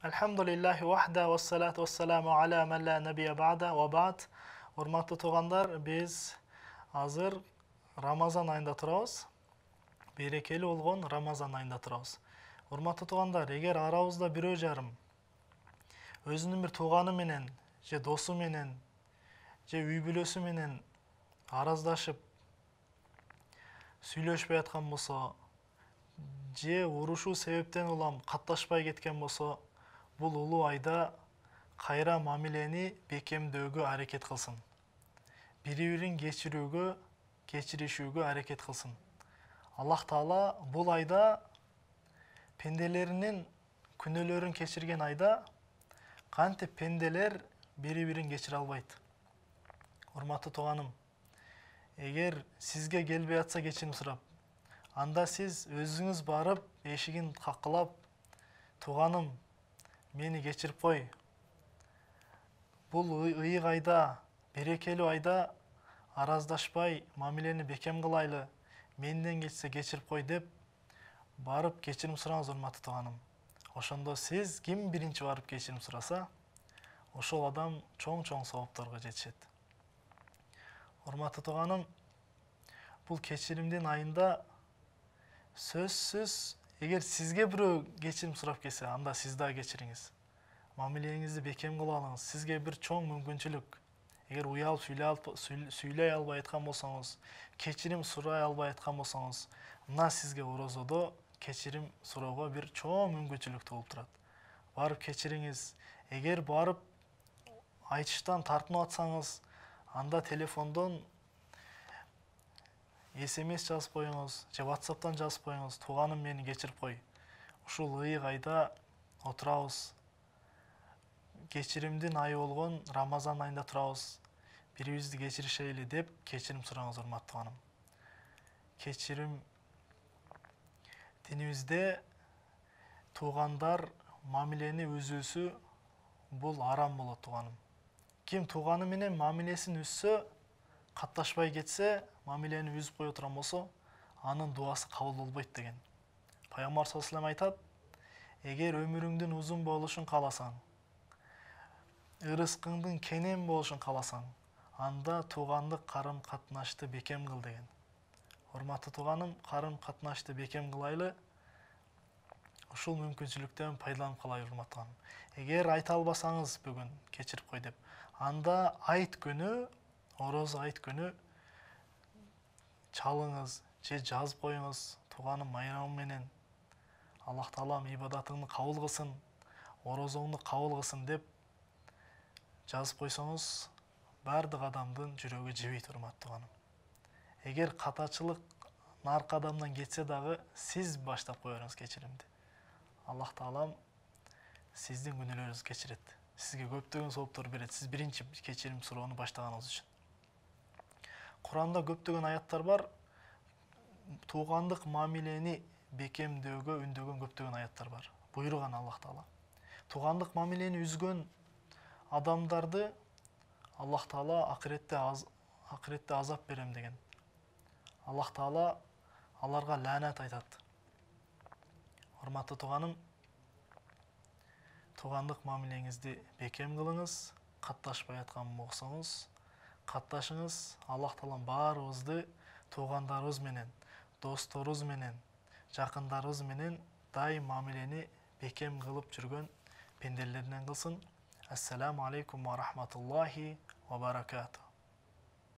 Elhamdülillahi vahda ve salatu ve selamu ala men la nebiye ba'da ve ba'd. Урматтуу туугандар, biz азыр Рамазан айында турабыз. Берекелүү болгон Рамазан айында турабыз. Урматтуу туугандар, эгер арабызда бирөө жарым өзүнүн бир тууганы менен, же досу менен, же үй бүлөсү менен араздашып сүйлөшпөй аткан болсо, же урушуу себептен улам катташпай кеткен болсо, бул улуу айда кайра мамилени бекемдөөгө аракет кылсын. Бири-бирин кечирүүгө, кечиришүүгө аракет кылсын. Аллах Таала бул айда пенделеринин күнөөлөрүн кечирген айда кантип пенделер бири-бирин кечире албайт. Урматтуу тууганым, эгер сизге келбей атса кечирим сурап, анда сиз өзүңүз барып эшигин какылап, тууганым, мени кечирип кой. Бул ыйык айда, берекелүү айда араздашпай, мамилени бекем кылайлы, менден келсе кечирип кой деп барып кечирим сураңыз, урматтуу тууганым. Ошондо сиз ким биринчи барып кечирим сураса, ошол адам чоң-чоң соопторго жетишет. Урматтуу тууганым, бул кечиримдин айында сөзсүз, эгер сизге бирөө кечирим сурап келсе, анда сиз да кечириңиз. Мамилеңизди бекем кылып алыңыз. Сизге бир чоң мүмкүнчүлүк. Эгер уялып сүйлөй албай аткан болсоңуз, кечирим сурай албай аткан болсоңуз, мына сизге орозодо кечирим суроого бир чоң мүмкүнчүлүк туулуп турат. Барып кечириңиз. Эгер барып айтыштан тартынып атсаңыз, анда телефондон SMS жазып коюңуз, же WhatsApp'тан жазып коюңуз, тууганым, мени кечирип кой. Ушул ыйык айда отурабыз. Кечиримдин айы болгон Рамазан айында турабыз. Бирибизди кечиришели деп кечирим сураңыз, урматтуу тууганым. Кечирим динибизде туугандар мамилени үзүүсү бул арам болот, тууганым. Ким тууганы менен мамилесин үзсө, катташпай кетсе, мамилени үзүп кое турган болсо, анын дуасы кабыл болбойт деген. Пайгамбар саллаллаху алейхи ва саллям айтат: эгер өмүрүңдүн узун болушун кааласаң, ырыскыңдын кенен болушун кааласаң, анда туугандык карым-катнашты бекем кыл деген. Урматтуу тууганым, карым-катнашты бекем кылайлы. Ушул мүмкүнчүлүктөн пайдаланып калайлы, урматтуу тууганым. Эгер айта албасаңыз бүгүн кечирип кой деп, анда айт күнү, орозо айт күнү чалыңыз же жазып коюңуз, тууганым, майрамың менен Аллах Таалам ибадатыңды кабыл кылсын, орозоңду кабыл кылсын деп жазып койсоңуз, бардык адамдын жүрөгү жебейт, урматтуу тууганым. Эгер катачылык наркы адамдан кетсе дагы, сиз баштап кое бериңиз кечиримди. Аллах Таалам сиздин күнөөлөрүңүздү кечирет. Сизге көптөгөн сооптор берет, сиз биринчи кечирим суроону баштаганыңыз үчүн. Куранда көптөгөн аяттар бар. Туугандык мамилени бекемдөөгө үндөгөн көптөгөн аяттар бар. Буйруган Аллах Таала. Туугандык мамилени үзгөн адамдарды Аллах Таала акыретте азап берем деген. Аллах Таала аларга лаанат айтат. Урматтуу тууганым, туугандык мамилеңизди бекем кылыңыз, катташпай аткан болсоңуз, катташыңыз. Аллах Таалам баарыбызды туугандарыбыз менен, досторубуз менен, жакындарыбыз менен дайым мамилени бекем кылып жүргөн пенделеринен кылсын. Ассаламу алейкум ва рахматуллахи ва баракатух.